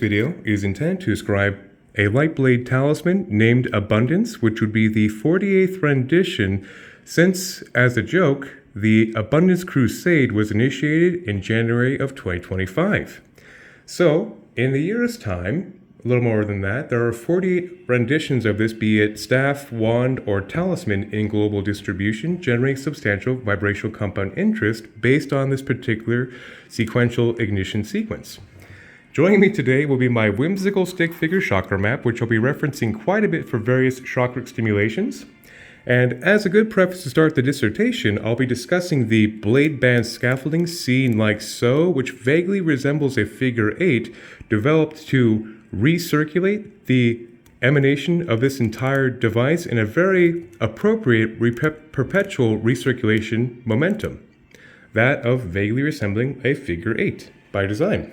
Video is intended to describe a lightblade talisman named Abundance, which would be the 48th rendition since, as a joke, the Abundance Crusade was initiated in January of 2025. So, in a year's time, a little more than that, there are 48 renditions of this, be it staff, wand, or talisman in global distribution, generating substantial vibrational compound interest based on this particular sequential ignition sequence. Joining me today will be my whimsical stick figure chakra map, which I'll be referencing quite a bit for various chakra stimulations. And as a good preface to start the dissertation, I'll be discussing the blade band scaffolding seen like so, which vaguely resembles a figure 8 developed to recirculate the emanation of this entire device in a very appropriate perpetual recirculation momentum, that of vaguely resembling a figure 8 by design.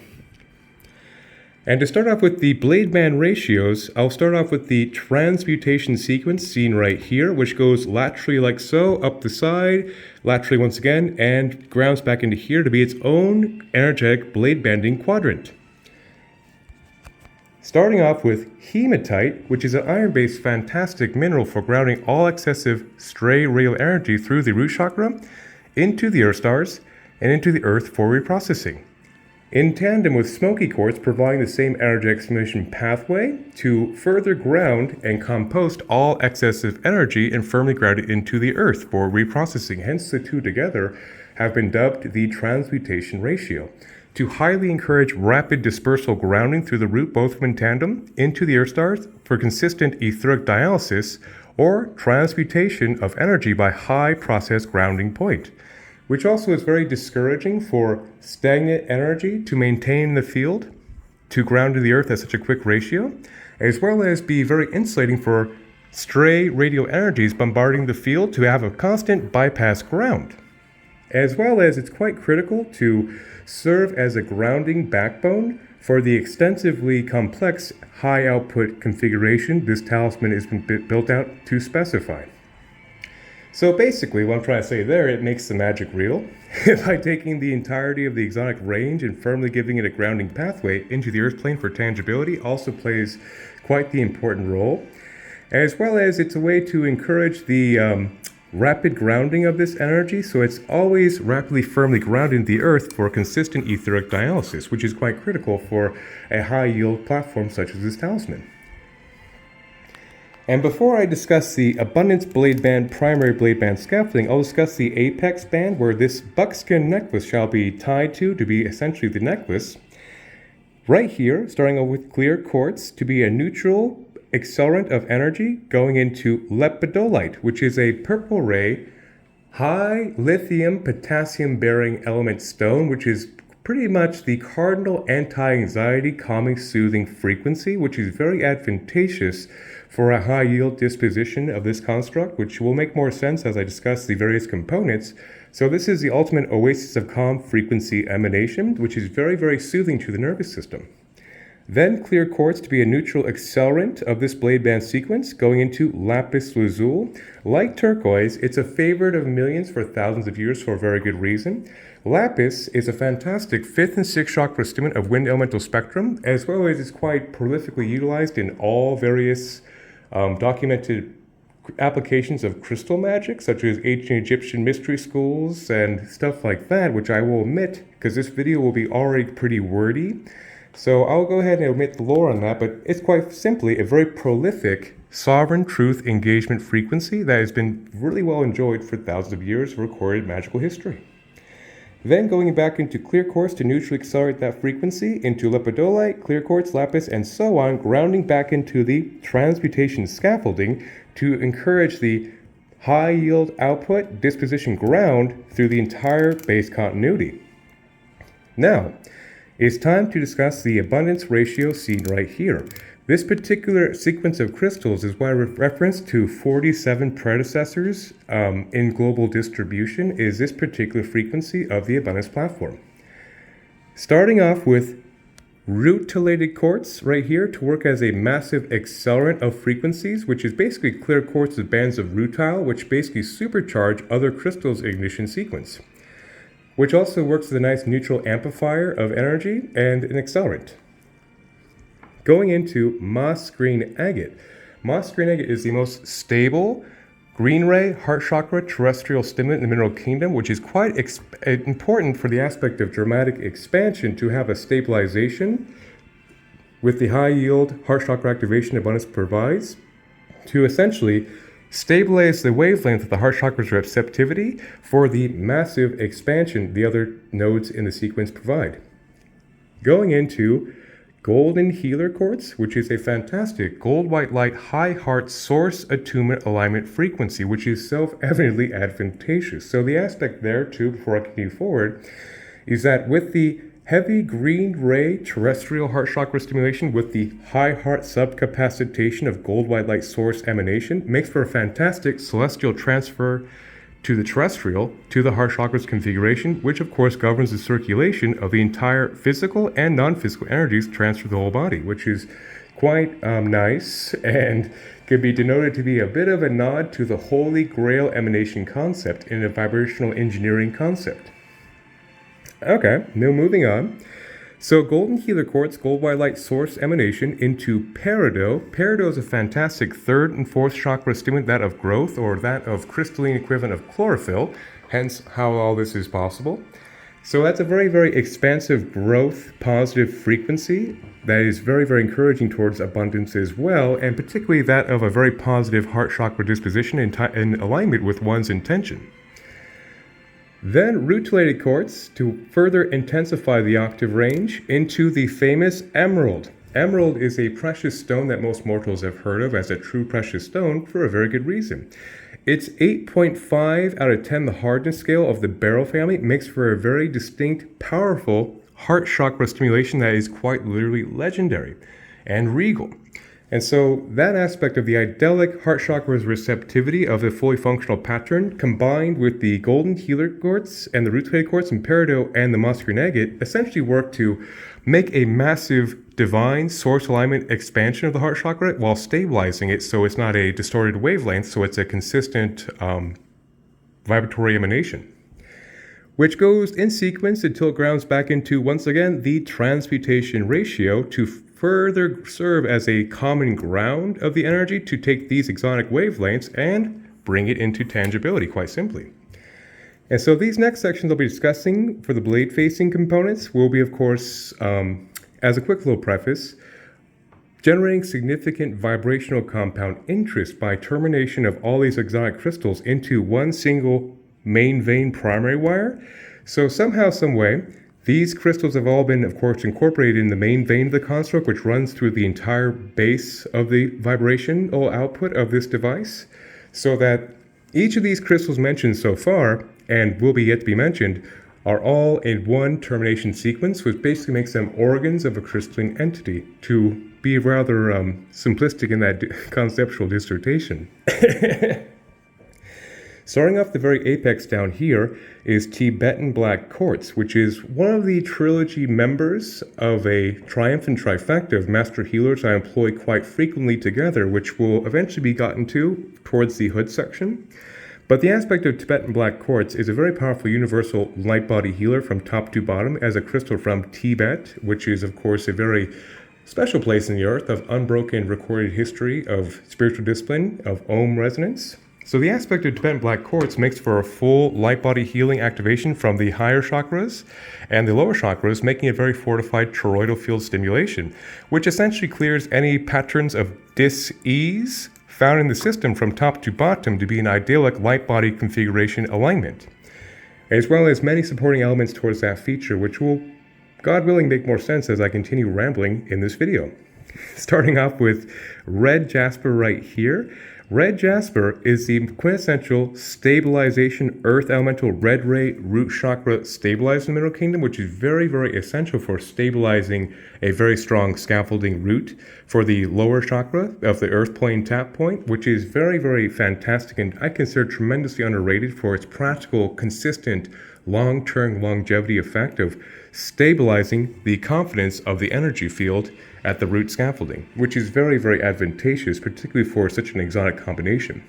And to start off with the blade band ratios, I'll start off with the transmutation sequence seen right here, which goes laterally like so, up the side, laterally once again, and grounds back into here to be its own energetic blade banding quadrant. Starting off with hematite, which is an iron-based fantastic mineral for grounding all excessive stray radial energy through the root chakra, into the earth stars, and into the earth for reprocessing. In tandem with smoky quartz providing the same energetic stimulation pathway to further ground and compost all excessive energy and firmly ground it into the earth for reprocessing. Hence the two together have been dubbed the transmutation ratio, to highly encourage rapid dispersal grounding through the root, both in tandem, into the earth stars for consistent etheric dialysis or transmutation of energy by high process grounding point, which also is very discouraging for stagnant energy to maintain the field, to ground to the earth at such a quick ratio, as well as be very insulating for stray radial energies bombarding the field to have a constant bypass ground. As well as it's quite critical to serve as a grounding backbone for the extensively complex high output configuration this talisman has been built out to specify. So basically, what I'm trying to say there, it makes the magic real by taking the entirety of the exotic range and firmly giving it a grounding pathway into the earth plane for tangibility also plays quite the important role, as well as it's a way to encourage the rapid grounding of this energy, so it's always rapidly firmly grounded in the earth for consistent etheric dialysis, which is quite critical for a high yield platform such as this talisman. And before I discuss the Abundance Blade Band primary blade band scaffolding, I'll discuss the apex band where this buckskin necklace shall be tied to be essentially the necklace. Right here, starting off with clear quartz to be a neutral accelerant of energy going into lepidolite, which is a purple ray, high lithium potassium bearing element stone, which is pretty much the cardinal anti-anxiety calming soothing frequency, which is very advantageous for a high yield disposition of this construct, which will make more sense as I discuss the various components. So this is the ultimate oasis of calm frequency emanation, which is very, very soothing to the nervous system. Then clear quartz to be a neutral accelerant of this blade band sequence, going into lapis lazuli. Like turquoise, it's a favorite of millions for thousands of years for a very good reason. Lapis is a fantastic 5th and 6th chakra stimulant of wind elemental spectrum, as well as it's quite prolifically utilized in all various documented applications of crystal magic, such as ancient Egyptian mystery schools and stuff like that, which I will omit because this video will be already pretty wordy. So I'll go ahead and omit the lore on that, but it's quite simply a very prolific sovereign truth engagement frequency that has been really well enjoyed for thousands of years of recorded magical history. Then going back into clear quartz to neutrally accelerate that frequency into lepidolite, clear quartz, lapis, and so on, grounding back into the transmutation scaffolding to encourage the high yield output disposition ground through the entire base continuity. Now, it's time to discuss the abundance ratio seen right here. This particular sequence of crystals is why reference to 47 predecessors in global distribution is this particular frequency of the abundance platform. Starting off with rutilated quartz right here to work as a massive accelerant of frequencies, which is basically clear quartz with bands of rutile, which basically supercharge other crystals' ignition sequence, which also works as a nice neutral amplifier of energy and an accelerant. Going into moss green agate. Moss green agate is the most stable green ray heart chakra terrestrial stimulant in the mineral kingdom, which is quite important for the aspect of dramatic expansion to have a stabilization with the high yield heart chakra activation abundance provides to essentially stabilize the wavelength of the heart chakra's receptivity for the massive expansion the other nodes in the sequence provide. Going into golden healer quartz, which is a fantastic gold white light high heart source attunement alignment frequency, which is self-evidently advantageous. So the aspect there too, before I continue forward, is that with the heavy green ray terrestrial heart chakra stimulation with the high heart subcapacitation of gold white light source emanation makes for a fantastic celestial transfer to the terrestrial, to the heart chakra's configuration, which of course governs the circulation of the entire physical and non-physical energies transferred to the whole body, which is quite nice and could be denoted to be a bit of a nod to the Holy Grail emanation concept in a vibrational engineering concept. Okay, now moving on. So golden healer quartz, gold white light source emanation into peridot. Peridot is a fantastic third and fourth chakra stimulant, that of growth or that of crystalline equivalent of chlorophyll, hence how all this is possible. So that's a very, very expansive growth positive frequency that is very, very encouraging towards abundance as well, and particularly that of a very positive heart chakra disposition in alignment with one's intention. Then rutilated quartz to further intensify the octave range into the famous emerald. Emerald is a precious stone that most mortals have heard of as a true precious stone for a very good reason. It's 8.5 out of 10 the hardness scale of the beryl family. It makes for a very distinct, powerful heart chakra stimulation that is quite literally legendary and regal. And so that aspect of the idyllic heart chakra's receptivity of the fully functional pattern, combined with the golden healer quartz and the rutilated quartz and peridot and the moss green agate, essentially work to make a massive divine source alignment expansion of the heart chakra while stabilizing it so it's not a distorted wavelength, so it's a consistent vibratory emanation, which goes in sequence until it grounds back into, once again, the transmutation ratio to further serve as a common ground of the energy to take these exotic wavelengths and bring it into tangibility, quite simply. And so these next sections I'll be discussing for the blade facing components will be, of course, as a quick little preface, generating significant vibrational compound interest by termination of all these exotic crystals into one single main vein primary wire. So somehow, some way, these crystals have all been, of course, incorporated in the main vein of the construct, which runs through the entire base of the vibrational output of this device, so that each of these crystals mentioned so far, and will be yet to be mentioned, are all in one termination sequence, which basically makes them organs of a crystalline entity, to be rather simplistic in that conceptual dissertation. Starting off the very apex down here is Tibetan black quartz, which is one of the trilogy members of a triumphant trifecta of master healers I employ quite frequently together, which will eventually be gotten to towards the hood section. But the aspect of Tibetan black quartz is a very powerful universal light body healer from top to bottom as a crystal from Tibet, which is, of course, a very special place in the earth of unbroken recorded history of spiritual discipline, of Om resonance. So the aspect of Tibetan black quartz makes for a full light body healing activation from the higher chakras and the lower chakras, making a very fortified toroidal field stimulation, which essentially clears any patterns of dis-ease found in the system from top to bottom to be an idyllic light body configuration alignment, as well as many supporting elements towards that feature, which will, God willing, make more sense as I continue rambling in this video. Starting off with red jasper right here. Red jasper is the quintessential stabilization earth elemental red ray root chakra stabilized in the mineral kingdom, which is very, very essential for stabilizing a very strong scaffolding root for the lower chakra of the earth plane tap point, which is very, very fantastic and I consider tremendously underrated for its practical, consistent, long-term longevity effect of stabilizing the confidence of the energy field at the root scaffolding, which is very, very advantageous, particularly for such an exotic combination.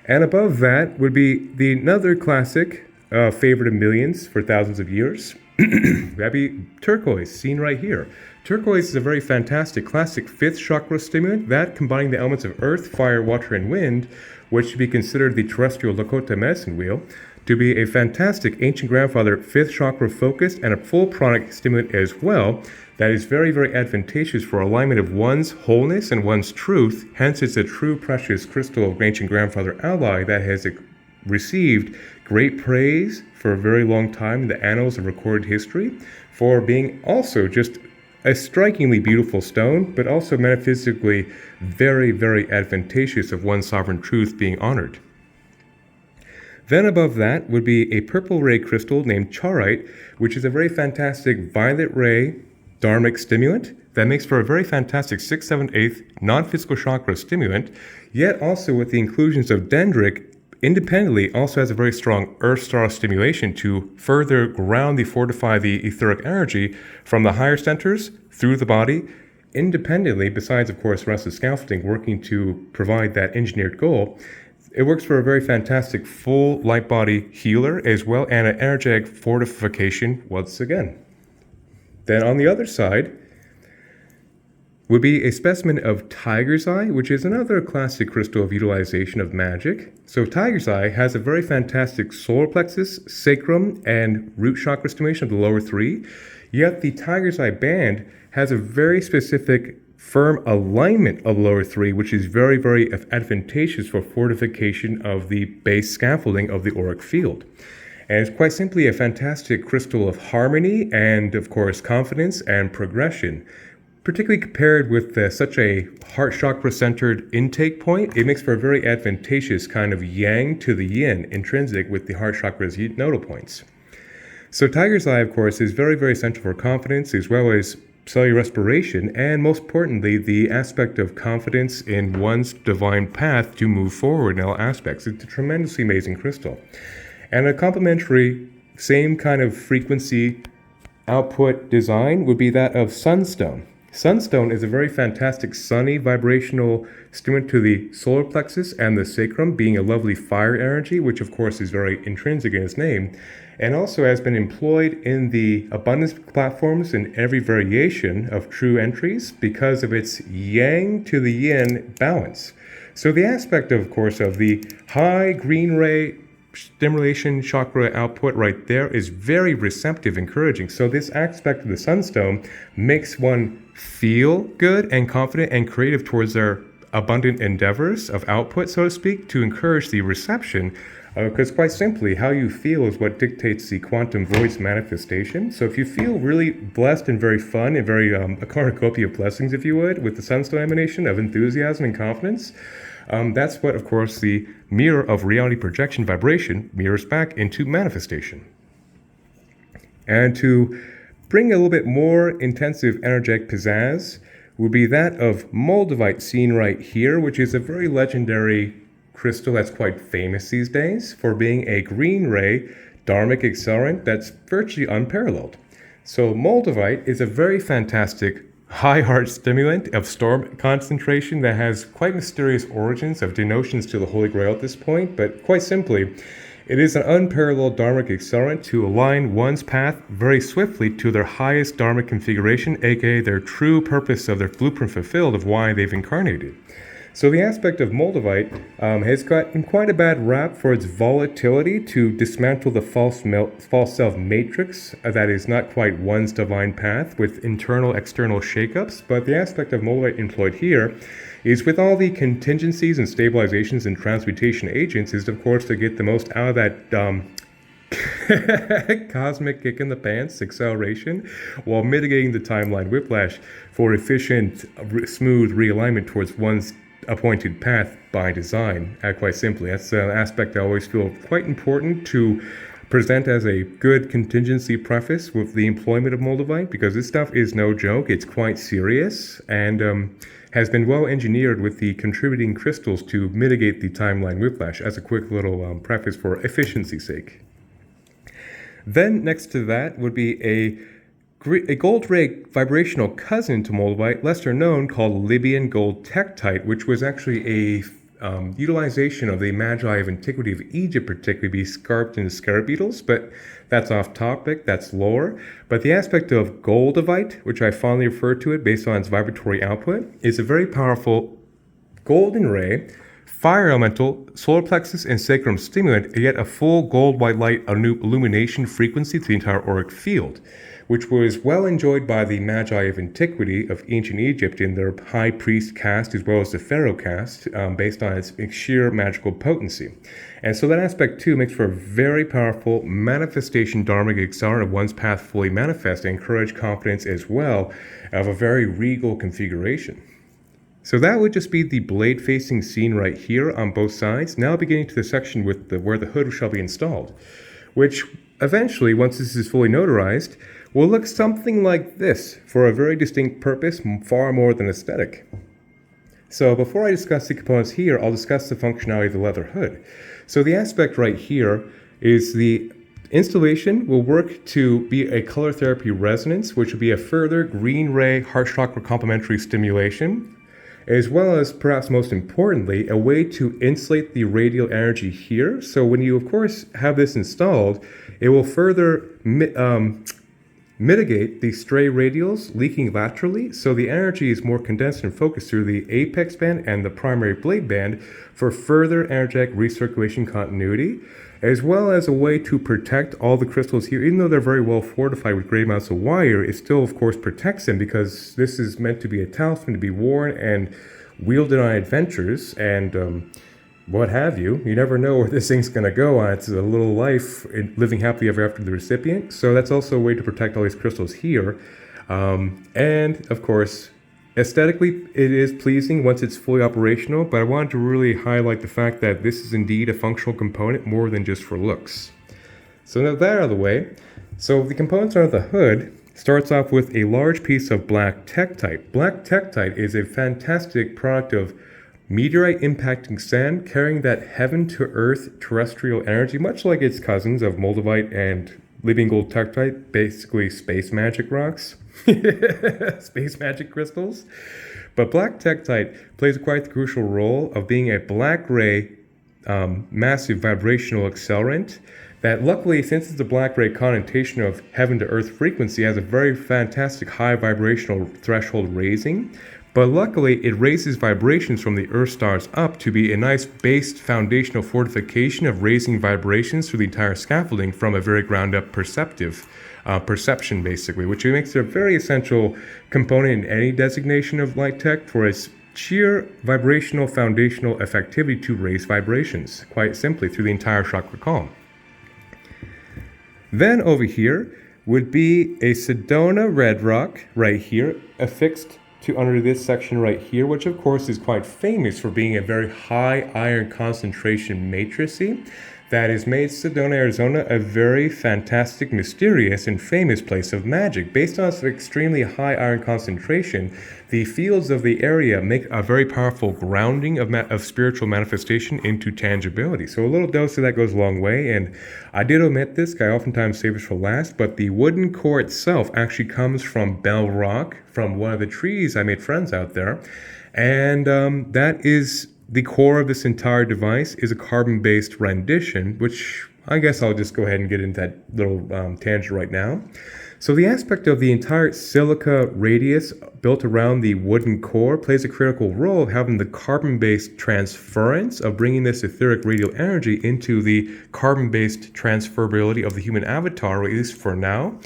And above that would be another classic favorite of millions for thousands of years. That'd be turquoise, seen right here. Turquoise is a very fantastic classic 5th chakra stimulant that, combining the elements of earth, fire, water, and wind, which should be considered the terrestrial Lakota medicine wheel, to be a fantastic ancient grandfather 5th chakra focused and a full pranic stimulant as well, that is very, very advantageous for alignment of one's wholeness and one's truth. Hence, it's a true precious crystal of ancient grandfather ally that has received great praise for a very long time in the annals of recorded history for being also just a strikingly beautiful stone, but also metaphysically very, very advantageous of one's sovereign truth being honored. Then above that would be a purple ray crystal named chaurite, which is a very fantastic violet ray dharmic stimulant that makes for a very fantastic 6th, 7th, 8th non-physical chakra stimulant, yet also with the inclusions of dendric independently also has a very strong earth star stimulation to further ground fortify the etheric energy from the higher centers through the body independently, besides of course restless scaffolding working to provide that engineered goal. It works for a very fantastic full light body healer as well, and an energetic fortification once again. Then on the other side would be a specimen of tiger's eye, which is another classic crystal of utilization of magic. So tiger's eye has a very fantastic solar plexus, sacrum, and root chakra stimulation of the lower 3. Yet the tiger's eye band has a very specific firm alignment of lower 3, which is very, very advantageous for fortification of the base scaffolding of the auric field. And it's quite simply a fantastic crystal of harmony and, of course, confidence and progression. Particularly compared with such a heart chakra-centered intake point, it makes for a very advantageous kind of yang to the yin intrinsic with the heart chakra's nodal points. So tiger's eye, of course, is very, very essential for confidence as well as cellular respiration, and most importantly, the aspect of confidence in one's divine path to move forward in all aspects. It's a tremendously amazing crystal. And a complementary, same kind of frequency output design would be that of sunstone. Sunstone is a very fantastic sunny vibrational stimulant to the solar plexus and the sacrum, being a lovely fire energy, which of course is very intrinsic in its name, and also has been employed in the abundance platforms in every variation of true entries because of its yang to the yin balance. So the aspect, of course, of the high green ray stimulation chakra output right there is very receptive, encouraging. So this aspect of the sunstone makes one feel good and confident and creative towards their abundant endeavors of output, so to speak, to encourage the reception. Because quite simply, how you feel is what dictates the quantum voice manifestation. So if you feel really blessed and very fun and very a cornucopia of blessings, if you would, with the sunstone emanation of enthusiasm and confidence, that's what, of course, the mirror of reality projection vibration mirrors back into manifestation. And to bring a little bit more intensive energetic pizzazz would be that of moldavite seen right here, which is a very legendary crystal that's quite famous these days for being a green ray dharmic accelerant that's virtually unparalleled. So moldavite is a very fantastic high heart stimulant of storm concentration that has quite mysterious origins of denotions to the Holy Grail at this point, but quite simply, it is an unparalleled dharmic accelerant to align one's path very swiftly to their highest dharmic configuration, aka their true purpose of their blueprint fulfilled of why they've incarnated. So the aspect of moldavite has gotten quite a bad rap for its volatility to dismantle the false self matrix that is not quite one's divine path with internal-external shakeups. But the aspect of moldavite employed here is with all the contingencies and stabilizations and transmutation agents is, of course, to get the most out of that cosmic kick in the pants acceleration while mitigating the timeline whiplash for efficient, smooth realignment towards one's appointed path by design. Quite simply, that's an aspect I always feel quite important to present as a good contingency preface with the employment of moldavite, because this stuff is no joke. It's quite serious and has been well engineered with the contributing crystals to mitigate the timeline whiplash, as a quick little preface for efficiency's sake. Then next to that would be a gold ray vibrational cousin to moldavite, lesser known, called Libyan gold tektite, which was actually utilization of the Magi of antiquity of Egypt, particularly, be scarped into scarab beetles, but that's off topic, that's lore. But the aspect of goldavite, which I fondly refer to it based on its vibratory output, is a very powerful golden ray, fire elemental, solar plexus, and sacrum stimulant, yet a full gold white light illumination frequency to the entire auric field, which was well enjoyed by the Magi of antiquity of ancient Egypt in their high priest caste as well as the pharaoh caste, based on its sheer magical potency. And so that aspect too makes for a very powerful manifestation dharmic accelerant of one's path fully manifest and encourage confidence as well of a very regal configuration. So that would just be the blade facing scene right here on both sides. Now beginning to the section with where the hood shall be installed, which eventually, once this is fully notarized, will look something like this for a very distinct purpose, far more than aesthetic. So before I discuss the components here, I'll discuss the functionality of the leather hood. So the aspect right here is the installation will work to be a color therapy resonance, which will be a further green ray heart chakra complementary stimulation, as well as, perhaps most importantly, a way to insulate the radial energy here. So when you, of course, have this installed, it will further mitigate the stray radials leaking laterally, so the energy is more condensed and focused through the apex band and the primary blade band for further energetic recirculation continuity, as well as a way to protect all the crystals here. Even though they're very well fortified with great amounts of wire, it still, of course, protects them because this is meant to be a talisman to be worn and wielded on adventures and what have you. You never know where this thing's going to go on its little life, living happily ever after the recipient. So that's also a way to protect all these crystals here. And, of course, aesthetically, it is pleasing once it's fully operational, but I wanted to really highlight the fact that this is indeed a functional component more than just for looks. So now that out of the way, so the components under the hood starts off with a large piece of black tektite. Black tektite is a fantastic product of meteorite impacting sand, carrying that heaven to earth terrestrial energy, much like its cousins of moldavite and living gold tektite, basically space magic rocks. Space magic crystals. But black tektite plays quite the crucial role of being a black ray massive vibrational accelerant that, luckily, since it's a black ray connotation of heaven to earth frequency, has a very fantastic high vibrational threshold raising. But luckily, it raises vibrations from the earth stars up to be a nice based foundational fortification of raising vibrations through the entire scaffolding from a very ground up perception, basically, which makes it a very essential component in any designation of light tech for its sheer vibrational foundational effectivity to raise vibrations, quite simply, through the entire chakra column. Then over here would be a Sedona red rock right here, affixed to under this section right here, which of course is quite famous for being a very high iron concentration matrice that has made Sedona, Arizona a very fantastic, mysterious, and famous place of magic. Based on its extremely high iron concentration, the fields of the area make a very powerful grounding of spiritual manifestation into tangibility. So a little dose of that goes a long way, and I did omit this, I oftentimes save this for last, but the wooden core itself actually comes from bell rock, from one of the trees I made friends out there, and that is the core of this entire device is a carbon-based rendition, which I guess I'll just go ahead and get into that little tangent right now. So the aspect of the entire silica radius built around the wooden core plays a critical role of having the carbon-based transference of bringing this etheric radial energy into the carbon-based transferability of the human avatar, at least for now,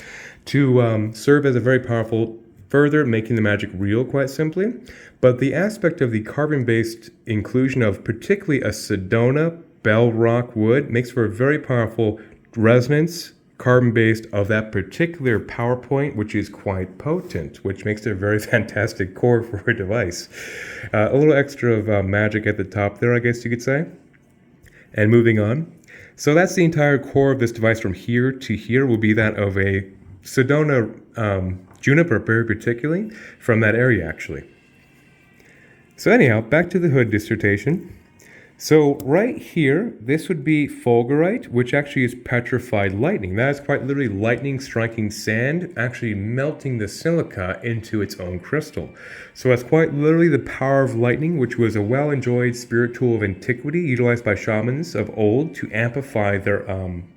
to serve as a very powerful further making the magic real, quite simply. But the aspect of the carbon-based inclusion of particularly a Sedona bell rock wood makes for a very powerful resonance, carbon-based, of that particular power point, which is quite potent, which makes it a very fantastic core for a device. A little extra of magic at the top there, I guess you could say. And moving on. So that's the entire core of this device from here to here will be that of a Sedona juniper, very particularly, from that area, actually. So anyhow, back to the hood dissertation. So right here, this would be fulgurite, which actually is petrified lightning. That is quite literally lightning striking sand, actually melting the silica into its own crystal. So that's quite literally the power of lightning, which was a well-enjoyed spirit tool of antiquity, utilized by shamans of old to amplify their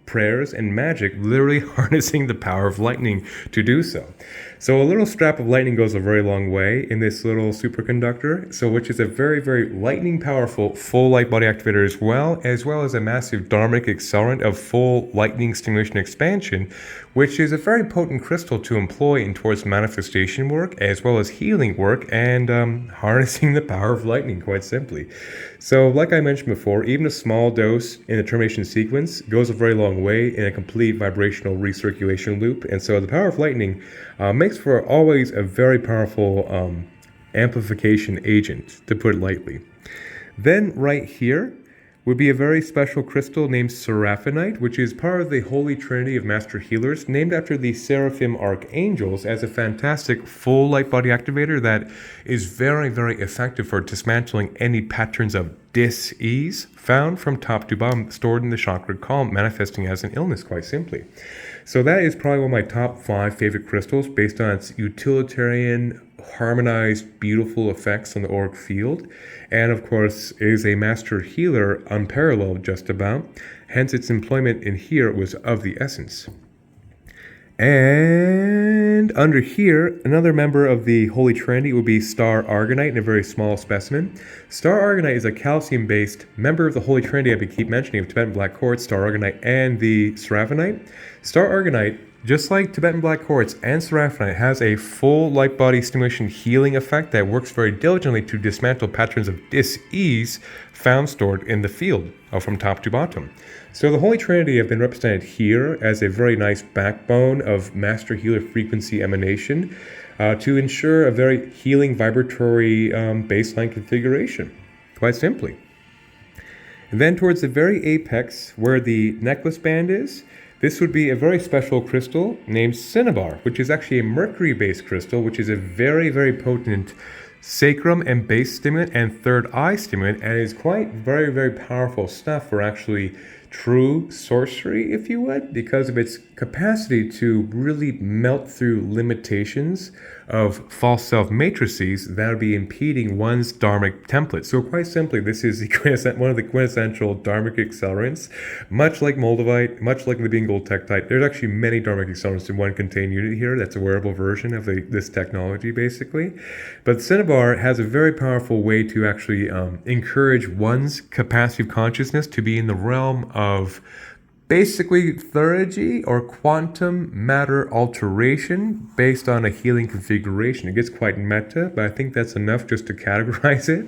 prayers and magic, literally harnessing the power of lightning to do so. So a little strap of lightning goes a very long way in this little superconductor, so which is a very, very lightning powerful full light body activator as well as a massive dharmic accelerant of full lightning stimulation expansion, which is a very potent crystal to employ in towards manifestation work as well as healing work and harnessing the power of lightning, quite simply. So like I mentioned before, even a small dose in the termination sequence goes a very long way in a complete vibrational recirculation loop. And so the power of lightning makes for always a very powerful amplification agent, to put it lightly. Then right here would be a very special crystal named seraphinite, which is part of the Holy Trinity of Master Healers, named after the Seraphim Archangels, as a fantastic full light body activator that is very, very effective for dismantling any patterns of dis-ease found from top to bottom, stored in the chakra column, manifesting as an illness, quite simply. So that is probably one of my top 5 favorite crystals based on its utilitarian, harmonized, beautiful effects on the auric field, and of course is a master healer unparalleled just about, hence its employment in here was of the essence. And under here, another member of the Holy Trinity would be star argonite in a very small specimen. Star argonite is a calcium-based member of the Holy Trinity I keep mentioning of Tibetan black quartz, star argonite, and the seraphinite. Star argonite, just like Tibetan black quartz and seraphinite, has a full light body stimulation healing effect that works very diligently to dismantle patterns of dis-ease found stored in the field from top to bottom. So the Holy Trinity have been represented here as a very nice backbone of master healer frequency emanation to ensure a very healing vibratory baseline configuration, quite simply. And then towards the very apex where the necklace band is, this would be a very special crystal named cinnabar, which is actually a mercury-based crystal, which is a very, very potent sacrum and base stimulant and third eye stimulant, and is quite very, very powerful stuff for actually true sorcery, if you would, because of its capacity to really melt through limitations of false self matrices that would be impeding one's dharmic template. So quite simply, this is one of the quintessential dharmic accelerants, much like moldavite, much like Libyan gold tektite. There's actually many dharmic accelerants in one contained unit here. That's a wearable version of this technology, basically. But cinnabar has a very powerful way to actually encourage one's capacity of consciousness to be in the realm of basically theurgy or quantum matter alteration based on a healing configuration. It gets quite meta, but I think that's enough just to categorize it.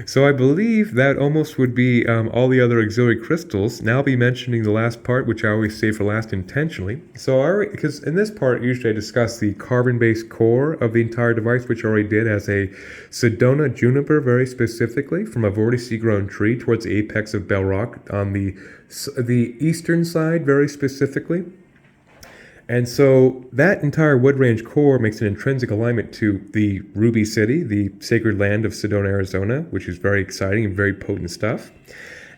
So I believe that almost would be all the other auxiliary crystals. Now I'll be mentioning the last part, which I always save for last intentionally. Because in this part, usually I discuss the carbon-based core of the entire device, which I already did as a Sedona juniper, very specifically, from a vorticity-grown tree towards the apex of Bell Rock on the eastern side, very specifically. And so that entire wood range core makes an intrinsic alignment to the Ruby City, the sacred land of Sedona, Arizona, which is very exciting and very potent stuff.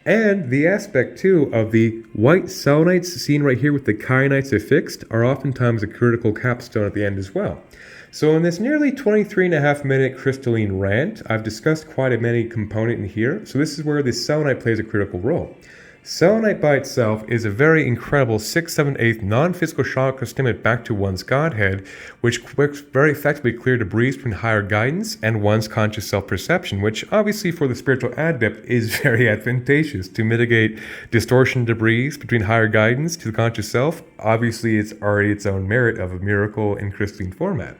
And the aspect, too, of the white selenites seen right here with the kyanites affixed are oftentimes a critical capstone at the end as well. So in this nearly 23.5-minute crystalline rant, I've discussed quite a many component in here. So this is where the selenite plays a critical role. Selenite by itself is a very incredible 6/7/8 non-physical chakra stimulant back to one's godhead, which works very effectively clear debris between higher guidance and one's conscious self-perception, which obviously for the spiritual adept is very advantageous to mitigate distortion debris between higher guidance to the conscious self. Obviously, it's already its own merit of a miracle in crystalline format.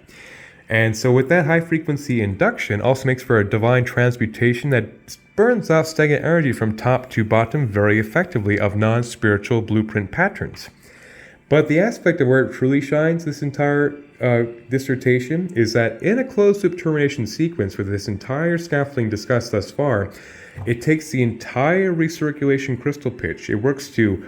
And so with that high-frequency induction also makes for a divine transmutation that burns off stagnant energy from top to bottom very effectively of non-spiritual blueprint patterns. But the aspect of where it truly shines, this entire dissertation, is that in a closed-loop termination sequence with this entire scaffolding discussed thus far, it takes the entire recirculation crystal pitch. It works to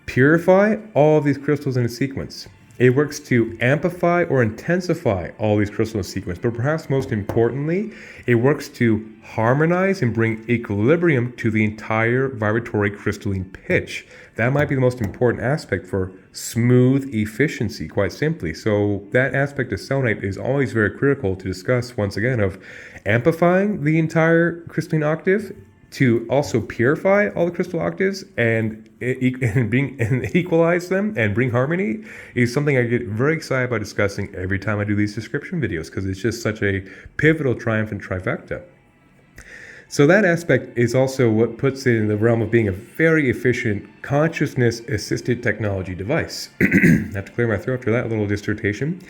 purify all of these crystals in a sequence. It works to amplify or intensify all these crystals in sequence, but perhaps most importantly, it works to harmonize and bring equilibrium to the entire vibratory crystalline pitch. That might be the most important aspect for smooth efficiency, quite simply. So that aspect of selenite is always very critical to discuss, once again, of amplifying the entire crystalline octave, to also purify all the crystal octaves and equalize them and bring harmony, is something I get very excited about discussing every time I do these description videos, because it's just such a pivotal, triumphant trifecta. So that aspect is also what puts it in the realm of being a very efficient consciousness-assisted technology device. I have to clear my throat after that little dissertation.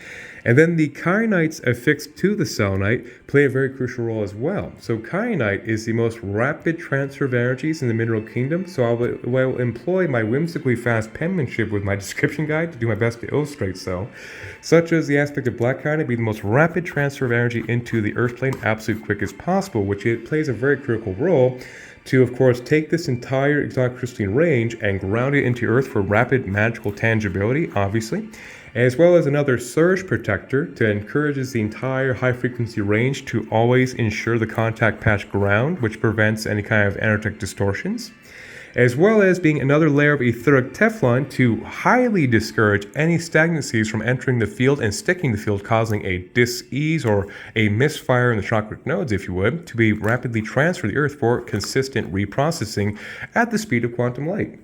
And then the kyanites affixed to the selenite play a very crucial role as well. So kyanite is the most rapid transfer of energies in the mineral kingdom. So I will employ my whimsically fast penmanship with my description guide to do my best to illustrate so. Such as the aspect of black kyanite being the most rapid transfer of energy into the earth plane, absolute quick as possible, which it plays a very critical role to, of course, take this entire exotic crystalline range and ground it into earth for rapid magical tangibility, obviously, as well as another surge protector to encourages the entire high frequency range to always ensure the contact patch ground, which prevents any kind of energetic distortions, as well as being another layer of etheric Teflon to highly discourage any stagnancies from entering the field and sticking the field, causing a dis-ease or a misfire in the chakra nodes, if you would, to be rapidly transferred to the earth for consistent reprocessing at the speed of quantum light.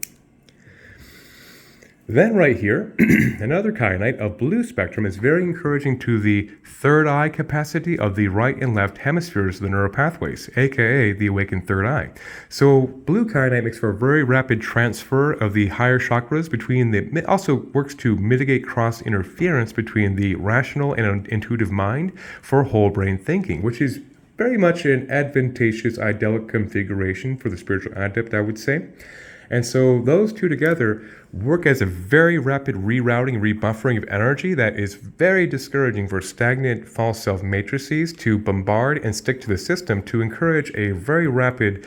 Then right here, another kyanite of blue spectrum is very encouraging to the third eye capacity of the right and left hemispheres of the neural pathways, aka the awakened third eye. So blue kyanite makes for a very rapid transfer of the higher chakras between it also works to mitigate cross interference between the rational and intuitive mind for whole brain thinking, which is very much an advantageous idyllic configuration for the spiritual adept, I would say. And so those two together work as a very rapid rerouting, rebuffering of energy that is very discouraging for stagnant false self matrices to bombard and stick to the system, to encourage a very rapid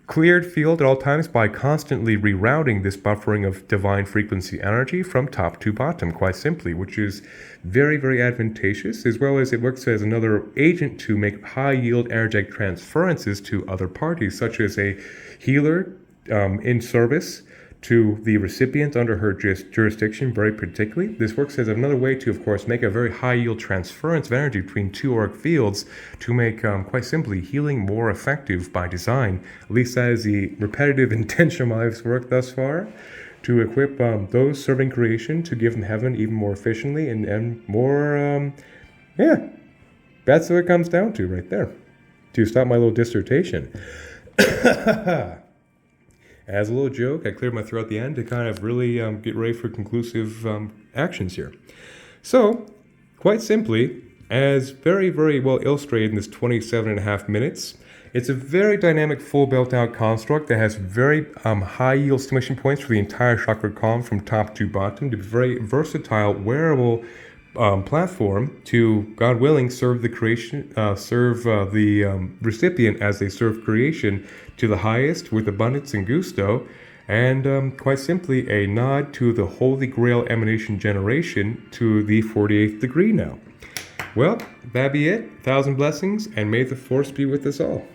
cleared field at all times by constantly rerouting this buffering of divine frequency energy from top to bottom, quite simply, which is very, very advantageous, as well as it works as another agent to make high yield energetic transferences to other parties, such as a healer in service to the recipient under her jurisdiction, very particularly. This works as another way to, of course, make a very high yield transference of energy between two auric fields to make, quite simply, healing more effective by design. At least that is the repetitive intention of my life's work thus far, to equip those serving creation to give them heaven even more efficiently and more, that's what it comes down to right there. To stop my little dissertation. As a little joke, I cleared my throat at the end to kind of really get ready for conclusive actions here. So, quite simply, as very, very well illustrated in this 27.5 minutes, it's a very dynamic, full built-out construct that has very high yield stimulation points for the entire chakra column from top to bottom, to be very versatile, wearable platform to, God willing, serve the creation, the recipient as they serve creation to the highest with abundance and gusto, and quite simply a nod to the Holy Grail emanation generation to the 48th degree now. Well, that be it. 1,000 blessings, and may the force be with us all.